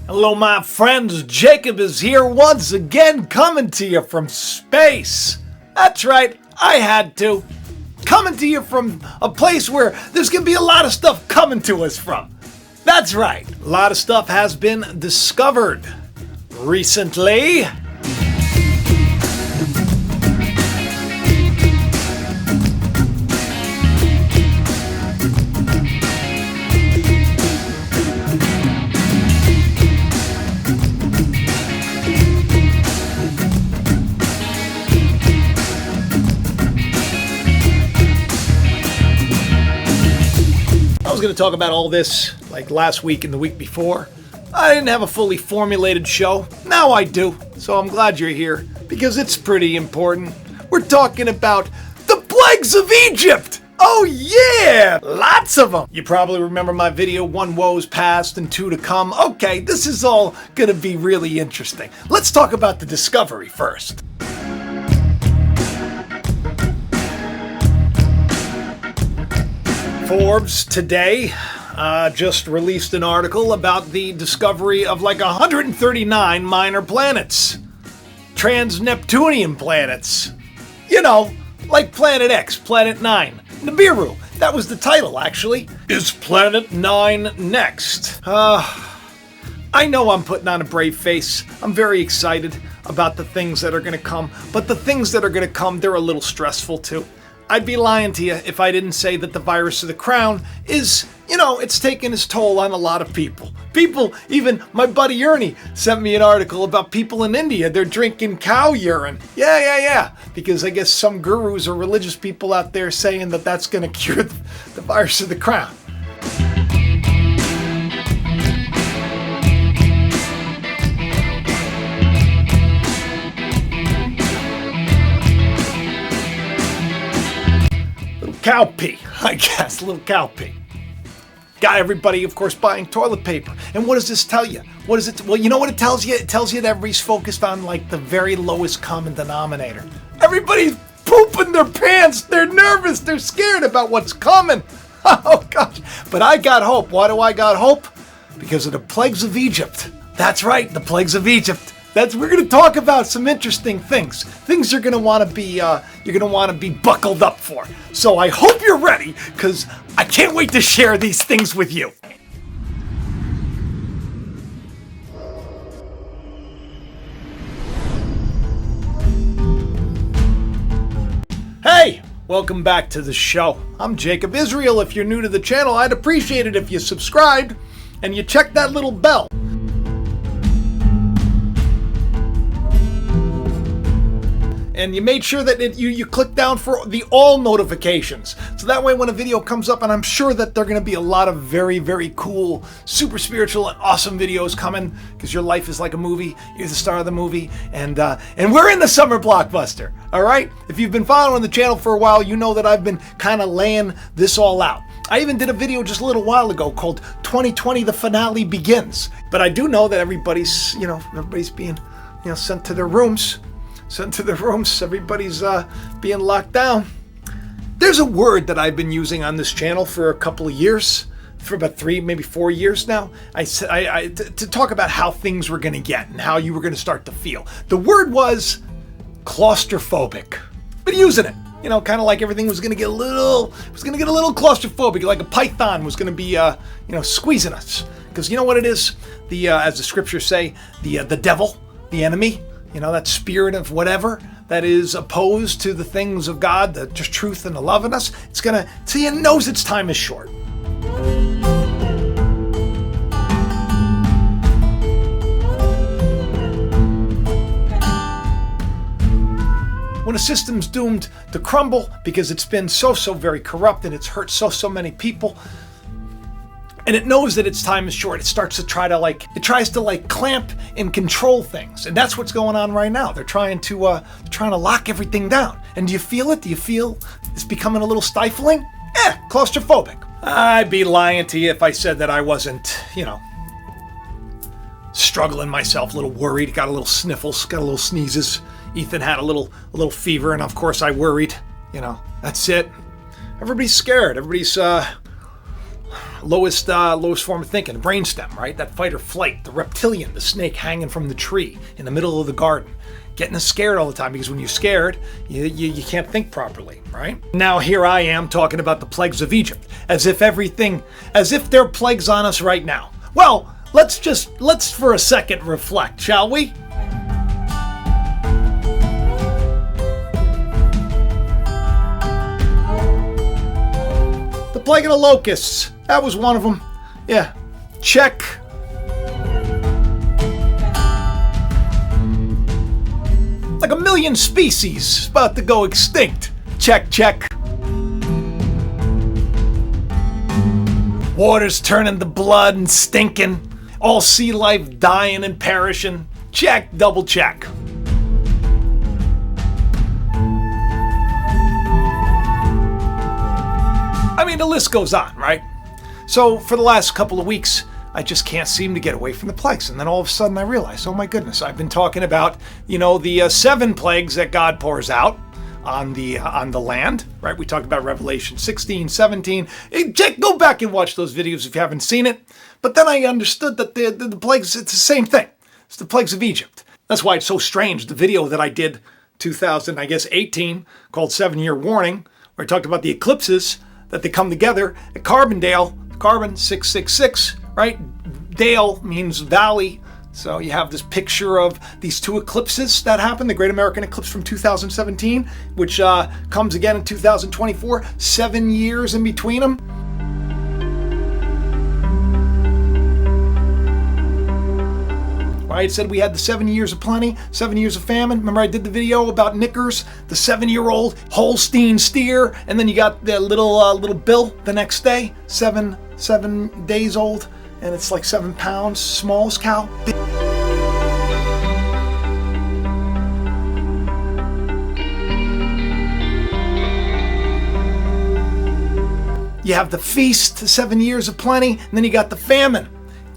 Hello, my friends. Jacob is here once again, coming to you from space. That's right, I had to. Coming to you from a place where there's going to be a lot of stuff coming to us from. That's right, a lot of stuff has been discovered recently. I was going to talk about all this like last week and the week before. I didn't have a fully formulated show. Now I do. So I'm glad you're here because it's pretty important. We're talking about the plagues of Egypt. Oh yeah, lots of them. You probably remember my video, 1 woes past and 2 to come. Okay, this is all going to be really interesting. Let's talk about the discovery first. Forbes today just released an article about the discovery of like 139 minor planets. Trans-Neptunian planets. You know, like Planet X, Planet 9. Nibiru, that was the title actually. Is Planet 9 next? I know I'm putting on a brave face. I'm very excited about the things that are going to come. But the things that are going to come, they're a little stressful too. I'd be lying to you if I didn't say that the virus of the crown is, it's taking its toll on a lot of people. People, even my buddy Ernie sent me an article about people in India. They're drinking cow urine. Yeah. Because I guess some gurus or religious people out there saying that that's going to cure the virus of the crown. Cow pee, I guess, little cow pee. Got everybody, of course, buying toilet paper. And what does this tell you? What is it? Well, you know what it tells you? It tells you that everybody's focused on like the very lowest common denominator. Everybody's pooping their pants. They're nervous. They're scared about what's coming. Oh gosh. But I got hope. Why do I got hope? Because of the plagues of Egypt. That's right, the plagues of Egypt. We're going to talk about some interesting things. Things you're going to want to be buckled up for. So I hope you're ready, because I can't wait to share these things with you. Hey, welcome back to the show. I'm Jacob Israel. If you're new to the channel, I'd appreciate it if you subscribed and you check that little bell. And you made sure that you click down for the all notifications. So that way when a video comes up, and I'm sure that there are going to be a lot of very, very cool, super spiritual and awesome videos coming, because your life is like a movie. You're the star of the movie. And we're in the summer blockbuster. All right? If you've been following the channel for a while, you know that I've been kind of laying this all out. I even did a video just a little while ago called 2020 The Finale Begins. But I do know that everybody's being, sent to their rooms. Everybody's being locked down. There's a word that I've been using on this channel for a couple of years, for about 3, maybe 4 years now. To talk about how things were going to get and how you were going to start to feel. The word was claustrophobic. Been using it, kind of like everything was going to get a little claustrophobic, like a python was going to be, squeezing us. Because you know what it is? As the scriptures say, the devil, the enemy. That spirit of whatever that is opposed to the things of God, the just truth and the love in us, it knows its time is short. When a system's doomed to crumble because it's been so very corrupt and it's hurt so many people, and it knows that its time is short, it starts to tries to clamp and control things. And that's what's going on right now. They're trying to lock everything down. And do you feel it? Do you feel it's becoming a little stifling? Claustrophobic. I'd be lying to you if I said that I wasn't, struggling myself, a little worried, got a little sniffles, got a little sneezes. Ethan had a little fever, and of course I worried. That's it. Everybody's scared. Everybody's lowest form of thinking, brainstem, right? That fight or flight, the reptilian, the snake hanging from the tree in the middle of the garden, getting us scared all the time, because when you're scared, you can't think properly, right? Now here I am talking about the plagues of Egypt, as if there are plagues on us right now. Well, let's for a second reflect, shall we? The plague of the locusts, that was one of them. Yeah, check. Like 1 million species about to go extinct. Check, check. Water's turning to blood and stinking. All sea life dying and perishing. Check, double check. I mean, the list goes on, right? So for the last couple of weeks, I just can't seem to get away from the plagues. And then all of a sudden I realized, oh my goodness, I've been talking about, the 7 plagues that God pours out on the land, right? We talked about Revelation 16, 17. Go back and watch those videos if you haven't seen it. But then I understood that the plagues, it's the same thing. It's the plagues of Egypt. That's why it's so strange. The video that I did 2018 called 7-Year Warning, where I talked about the eclipses, that they come together at Carbondale, carbon 666, right? Dale means valley. So you have this picture of these 2 eclipses that happened, the Great American Eclipse from 2017, which comes again in 2024, 7 years in between them. Right, it said we had the 7 years of plenty, 7 years of famine. Remember I did the video about Knickers, the 7-year-old Holstein steer, and then you got the little Bill the next day, 7 days old, and it's like 7 pounds, smallest cow. You have the feast, the 7 years of plenty, and then you got the famine.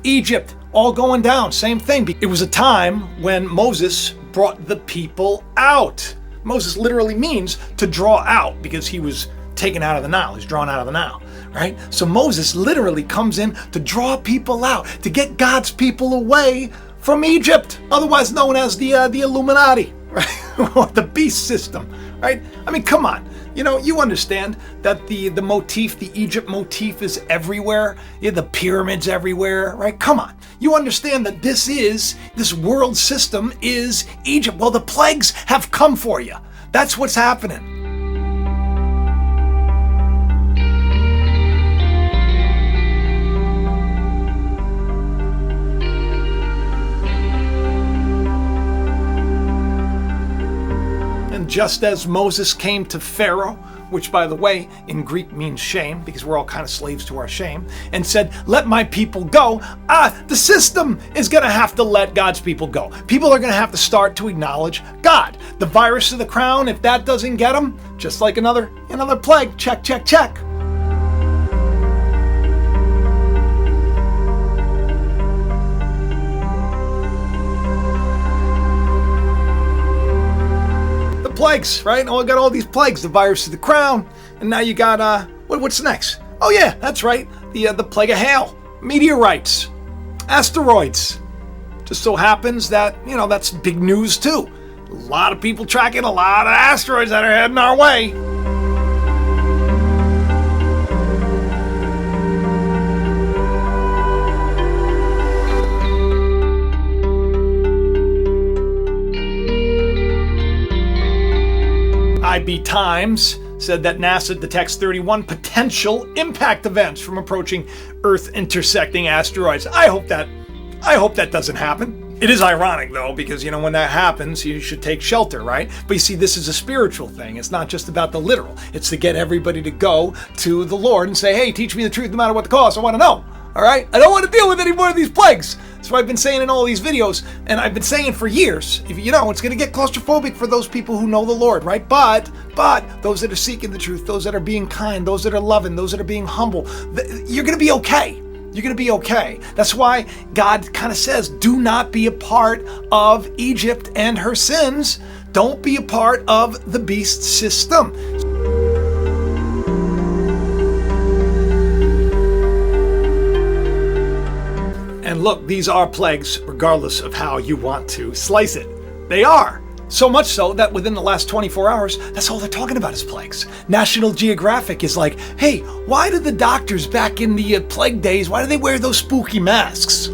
Egypt, all going down, same thing. It was a time when Moses brought the people out. Moses literally means to draw out, because he was taken out of the Nile. He's drawn out of the Nile, right? So Moses literally comes in to draw people out, to get God's people away from Egypt, otherwise known as the Illuminati, right? Or the beast system, right? I mean, come on. You understand that the motif, the Egypt motif is everywhere. Yeah, the pyramids everywhere, right? Come on. You understand that this world system is Egypt. Well, the plagues have come for you. That's what's happening. Just as Moses came to Pharaoh, which by the way in Greek means shame, because we're all kind of slaves to our shame, and said, let my people go, the system is going to have to let God's people go. People are going to have to start to acknowledge God. The virus of the crown, if that doesn't get them, just like another plague, check, check, check. Plagues, right? Oh, I got all these plagues, the virus of the crown, and now you got what's next? Oh yeah, that's right, the plague of hail, meteorites, asteroids. Just so happens that that's big news too. A lot of people tracking a lot of asteroids that are heading our way. IB Times said that NASA detects 31 potential impact events from approaching Earth-intersecting asteroids. I hope that doesn't happen. It is ironic though, because when that happens, you should take shelter, right? But you see, this is a spiritual thing. It's not just about the literal. It's to get everybody to go to the Lord and say, hey, teach me the truth no matter what the cost. I want to know. All right? I don't want to deal with any more of these plagues. That's what I've been saying in all these videos, and I've been saying for years. It's going to get claustrophobic for those people who know the Lord, right? But those that are seeking the truth, those that are being kind, those that are loving, those that are being humble, you're going to be okay. You're going to be okay. That's why God kind of says, do not be a part of Egypt and her sins. Don't be a part of the beast system. And look, these are plagues, regardless of how you want to slice it. They are. So much so that within the last 24 hours, that's all they're talking about is plagues. National Geographic is like, hey, why did the doctors back in the plague days, why do they wear those spooky masks?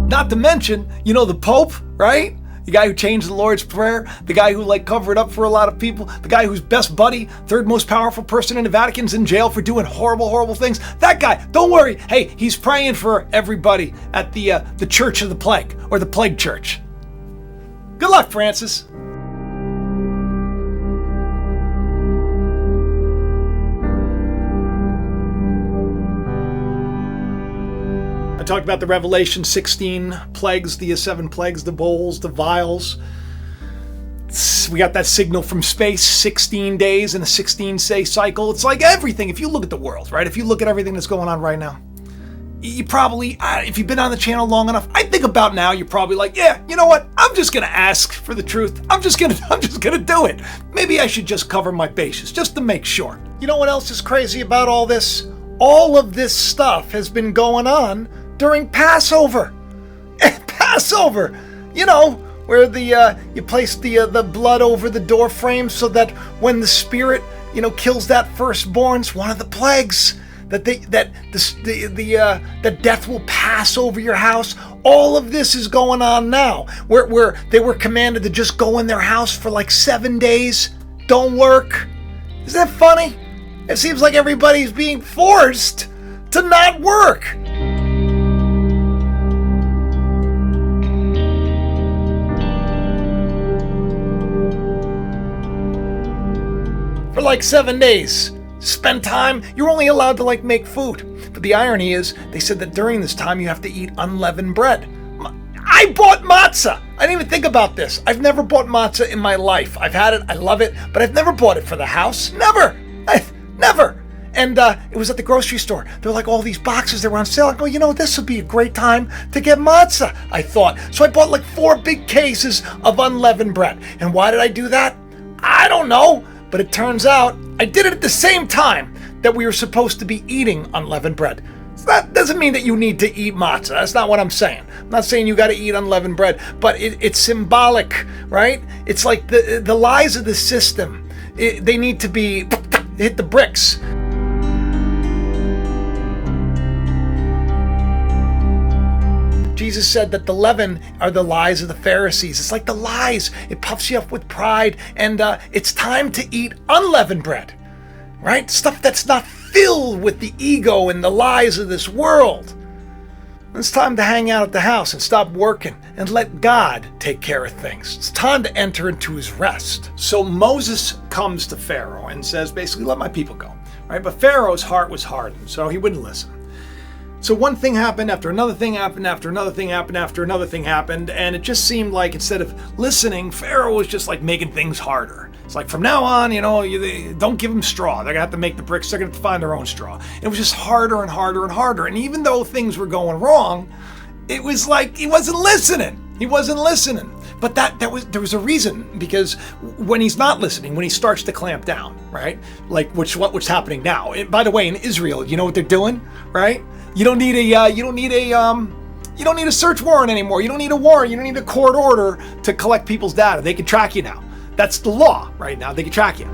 Not to mention, you know, the Pope, right? The guy who changed the Lord's Prayer, the guy who like covered up for a lot of people, the guy whose best buddy, third most powerful person in the Vatican's in jail for doing horrible, horrible things. That guy, don't worry. Hey, he's praying for everybody at the Church of the Plague, or the Plague Church. Good luck, Francis. I talked about the Revelation 16 plagues, the 7 plagues, the bowls, the vials. We got that signal from space, 16 days in a 16-day cycle. It's like everything. If you look at the world, right? If you look at everything that's going on right now, you probably, if you've been on the channel long enough, I think about now, you're probably like, yeah, you know what? I'm just going to ask for the truth. I'm just going to do it. Maybe I should just cover my bases just to make sure. You know what else is crazy about all this? All of this stuff has been going on during Passover. Passover, you know, where you place the blood over the door frame so that when the spirit, you know, kills that firstborn, it's one of the plagues that death will pass over your house. All of this is going on now, where they were commanded to just go in their house for like 7 days, don't work. Isn't that funny? It seems like everybody's being forced to not work. For like 7 days. Spend time. You're only allowed to like make food. But the irony is, they said that during this time you have to eat unleavened bread. I bought matzah. I didn't even think about this. I've never bought matzah in my life. I've had it. I love it. But I've never bought it for the house. Never. Never. And it was at the grocery store. There were like all these boxes that were on sale. I go, you know, this would be a great time to get matzah, I thought. So I bought like 4 big cases of unleavened bread. And why did I do that? I don't know. But it turns out I did it at the same time that we were supposed to be eating unleavened bread. So that doesn't mean that you need to eat matzah. That's not what I'm saying. I'm not saying you got to eat unleavened bread, but it's symbolic, right? It's like the lies of the system. They need to be hit the bricks. Jesus said that the leaven are the lies of the Pharisees. It's like the lies. It puffs you up with pride. And it's time to eat unleavened bread, right? Stuff that's not filled with the ego and the lies of this world. It's time to hang out at the house and stop working and let God take care of things. It's time to enter into his rest. So Moses comes to Pharaoh and says, basically, let my people go, right? But Pharaoh's heart was hardened, so he wouldn't listen. So one thing happened after another thing happened after another thing happened after another thing happened, and it just seemed like instead of listening, Pharaoh was just like making things harder. It's like from now on, you know, don't give them straw. They're gonna have to make the bricks. They're gonna have to find their own straw. And it was just harder and harder and harder. And even though things were going wrong, it was like he wasn't listening. He wasn't listening. But there was a reason, because when he's not listening, when he starts to clamp down, right? Like what's happening now. By the way, in Israel, you know what they're doing, right? You don't need a search warrant anymore. You don't need a warrant. You don't need a court order to collect people's data. They can track you now. That's the law right now. They can track you.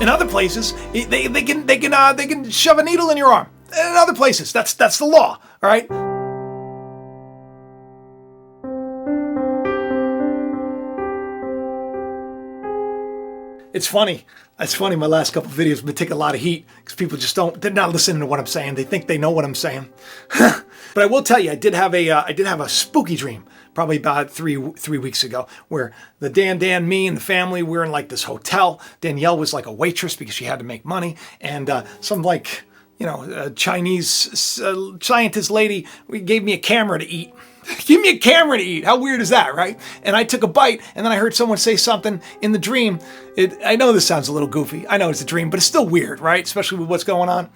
In other places, they can shove a needle in your arm. In other places, that's the law. All right. It's funny. It's funny. My last couple of videos have been taking a lot of heat because people they're not listening to what I'm saying. They think they know what I'm saying. But I will tell you, I did have a spooky dream probably about three weeks ago, where me and the family, we were in like this hotel. Danielle was like a waitress because she had to make money, and some like, you know, Chinese scientist lady gave me a camera to eat. Give me a camera to eat. How weird is that, right? And I took a bite, and then I heard someone say something in the dream. I know this sounds a little goofy. I know it's a dream, but it's still weird, right? Especially with what's going on.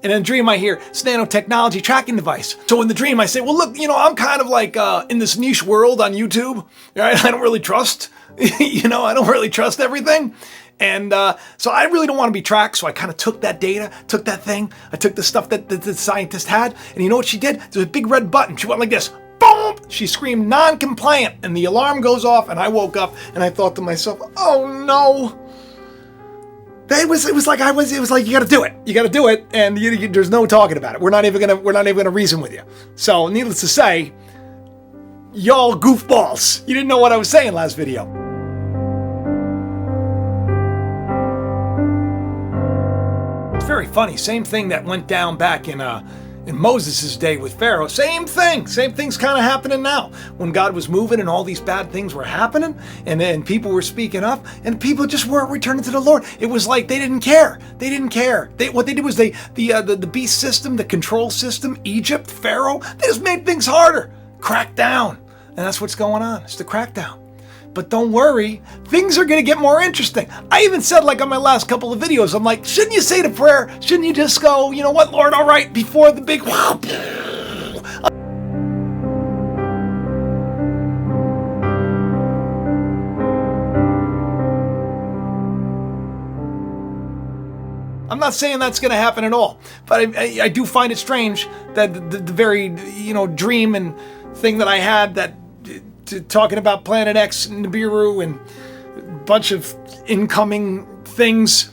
And in the dream, I hear, it's nanotechnology tracking device. So in the dream, I say, well, look, I'm kind of like in this niche world on YouTube, right? I don't really trust, I don't really trust everything. And so I really don't want to be tracked. So I kind of took that data, took that thing. I took the stuff that the scientist had. And you know what she did? There's a big red button. She went like this. Boom! She screamed non-compliant. And the alarm goes off. And I woke up and I thought to myself, oh no. It was like you got to do it. You got to do it, and there's no talking about it. We're not even gonna reason with you. So, needless to say, y'all goofballs. You didn't know what I was saying last video. It's very funny. Same thing that went down back in Moses' day with Pharaoh. Same thing. Same thing's kind of happening now. When God was moving and all these bad things were happening and then people were speaking up and people just weren't returning to the Lord. It was like they didn't care. They didn't care. What they did was the beast system, the control system, Egypt, Pharaoh, they just made things harder. Crack down. And that's what's going on. It's the crackdown. But don't worry, things are going to get more interesting. I even said, like on my last couple of videos, I'm like, shouldn't you say the prayer? Shouldn't you just go, you know what, Lord, all right, before the big... I'm not saying that's going to happen at all, but I do find it strange that the very, dream and thing that I had that talking about Planet X and Nibiru and a bunch of incoming things.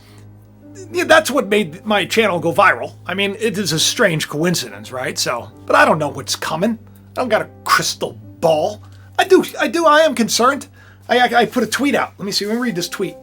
Yeah, that's what made my channel go viral. I mean, it is a strange coincidence, right? So, but I don't know what's coming. I don't got a crystal ball. I am concerned. I put a tweet out. Let me read this tweet.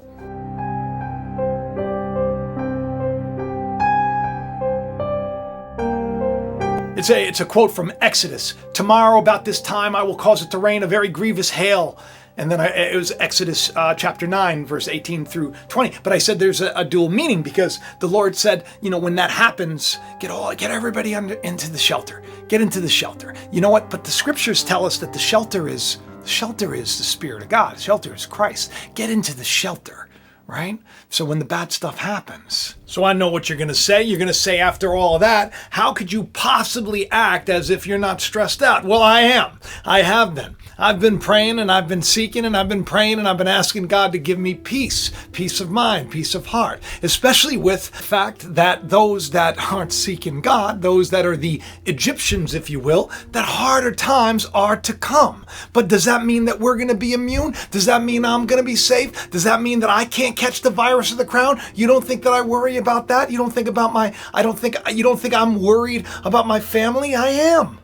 It's a quote from Exodus. Tomorrow about this time I will cause it to rain a very grievous hail. And then it was Exodus chapter 9, verse 18 through 20. But I said there's a dual meaning because the Lord said, when that happens, get everybody into the shelter. Get into the shelter. You know what? But the scriptures tell us that the shelter is the Spirit of God. The shelter is Christ. Get into the shelter. Right? So when the bad stuff happens. So I know what you're going to say. You're going to say after all of that, how could you possibly act as if you're not stressed out? Well, I am. I have been. I've been praying and I've been seeking and I've been praying and I've been asking God to give me peace of mind, peace of heart, especially with the fact that those that aren't seeking God, those that are the Egyptians, if you will, that harder times are to come. But does that mean that we're going to be immune? Does that mean I'm going to be safe? Does that mean that I can't catch the virus of the crown? You don't think that I worry about that? You don't think you don't think I'm worried about my family? I am.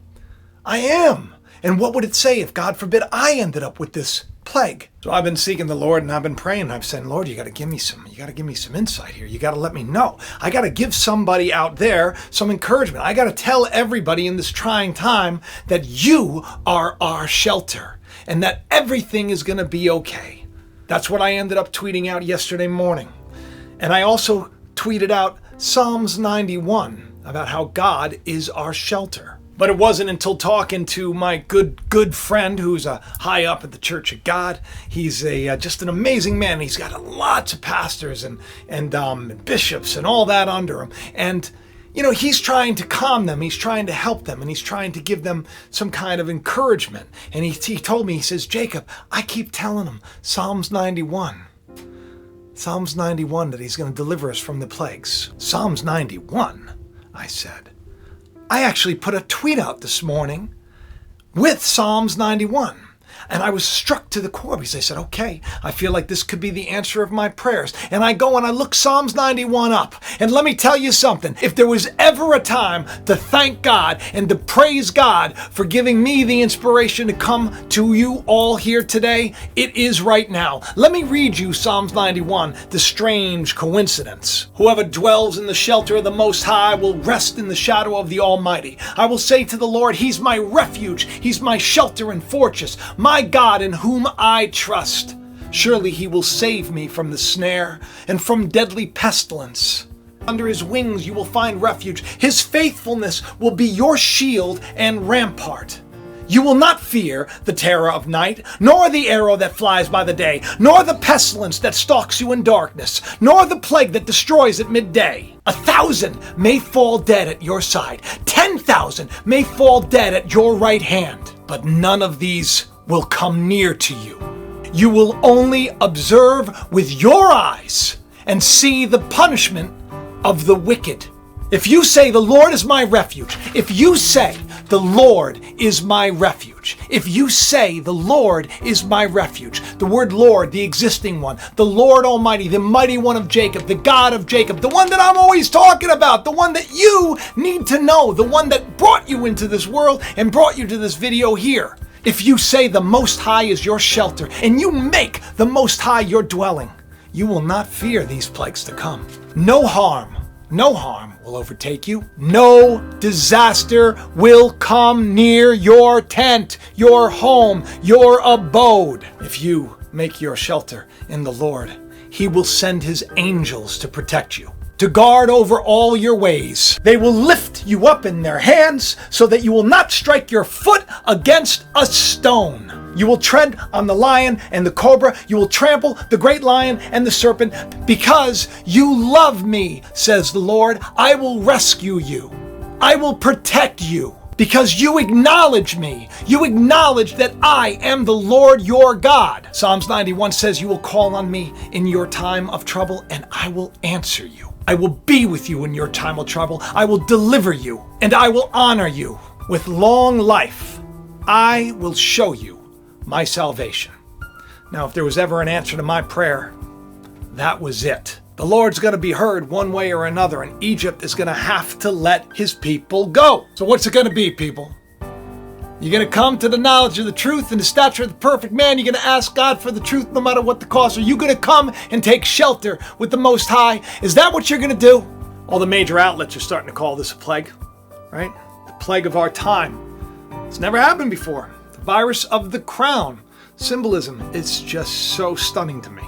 And what would it say if, God forbid, I ended up with this plague? So I've been seeking the Lord and I've been praying. And I've said, Lord, you got to give me some insight here. You got to let me know. I got to give somebody out there some encouragement. I got to tell everybody in this trying time that you are our shelter and that everything is going to be okay. That's what I ended up tweeting out yesterday morning. And I also tweeted out Psalms 91 about how God is our shelter. But it wasn't until talking to my good friend who's high up at the Church of God. He's just an amazing man. He's got lots of pastors and bishops and all that under him. And, he's trying to calm them. He's trying to help them. And he's trying to give them some kind of encouragement. And he told me, he says, Jacob, I keep telling him Psalms 91. Psalms 91, that he's going to deliver us from the plagues. Psalms 91, I said. I actually put a tweet out this morning with Psalms 91. And I was struck to the core because I said, okay, I feel like this could be the answer of my prayers. And I go and I look Psalms 91 up. And let me tell you something. If there was ever a time to thank God and to praise God for giving me the inspiration to come to you all here today, it is right now. Let me read you Psalms 91, the strange coincidence. Whoever dwells in the shelter of the Most High will rest in the shadow of the Almighty. I will say to the Lord, He's my refuge. He's my shelter and fortress. My God in whom I trust. Surely He will save me from the snare and from deadly pestilence. Under His wings you will find refuge. His faithfulness will be your shield and rampart. You will not fear the terror of night, nor the arrow that flies by the day, nor the pestilence that stalks you in darkness, nor the plague that destroys at midday. 1,000 may fall dead at your side, 10,000 may fall dead at your right hand, but none of these will come near to you. You will only observe with your eyes and see the punishment of the wicked. If you say, the Lord is my refuge, if you say, the Lord is my refuge, if you say, the Lord is my refuge, the word Lord, the existing one, the Lord Almighty, the mighty one of Jacob, the God of Jacob, the one that I'm always talking about, the one that you need to know, the one that brought you into this world and brought you to this video here. If you say the Most High is your shelter and you make the Most High your dwelling, you will not fear these plagues to come. No harm will overtake you. No disaster will come near your tent, your home, your abode. If you make your shelter in the Lord, He will send His angels to protect you, to guard over all your ways. They will lift you up in their hands so that you will not strike your foot against a stone. You will tread on the lion and the cobra. You will trample the great lion and the serpent. Because you love me, says the Lord, I will rescue you. I will protect you. Because you acknowledge me. You acknowledge that I am the Lord your God. Psalms 91 says, you will call on me in your time of trouble and I will answer you. I will be with you in your time of trouble. I will deliver you and I will honor you. With long life, I will show you my salvation. Now, if there was ever an answer to my prayer, that was it. The Lord's going to be heard one way or another, and Egypt is going to have to let His people go. So what's it going to be, people? You're going to come to the knowledge of the truth and the stature of the perfect man. You're going to ask God for the truth no matter what the cost. Are you going to come and take shelter with the Most High? Is that what you're going to do? All the major outlets are starting to call this a plague, right? The plague of our time. It's never happened before. Virus of the crown. Symbolism is just so stunning to me.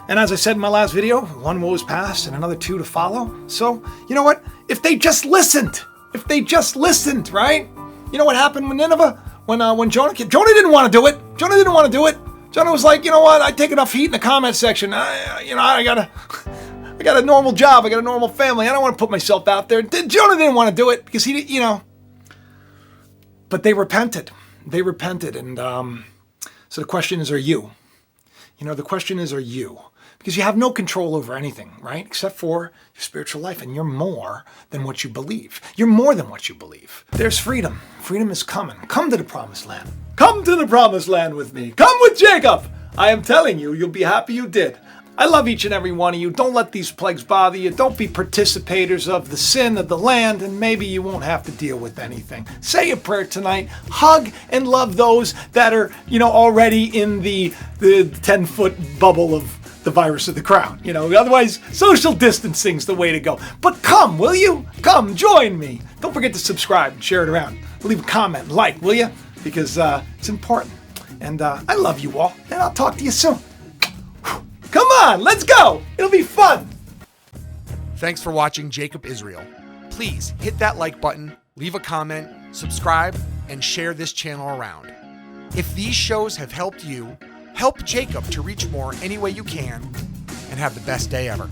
And as I said in my last video, one woe is past and another two to follow. So, you know what? If they just listened, right? You know what happened with Nineveh? When Jonah didn't want to do it. Jonah didn't want to do it. Jonah was like, you know what? I take enough heat in the comment section. I got a normal job. I got a normal family. I don't want to put myself out there. Jonah didn't want to do it because he, but they repented. They repented, and so the question is, are you? The question is, are you? Because you have no control over anything, right? Except for your spiritual life, and you're more than what you believe. You're more than what you believe. There's freedom. Freedom is coming. Come to the promised land. Come to the promised land with me. Come with Jacob. I am telling you, you'll be happy you did. I love each and every one of you. Don't let these plagues bother you. Don't be participators of the sin of the land, and maybe you won't have to deal with anything. Say a prayer tonight. Hug and love those that are, already in the 10-foot bubble of the virus of the crown. Otherwise, social distancing's the way to go. But come, will you? Come, join me. Don't forget to subscribe and share it around. Leave a comment, like, will you? Because it's important. And I love you all, and I'll talk to you soon. Come on, let's go. It'll be fun. Thanks for watching Jacob Israel. Please hit that like button, leave a comment, subscribe, and share this channel around. If these shows have helped you, help Jacob to reach more any way you can, and have the best day ever.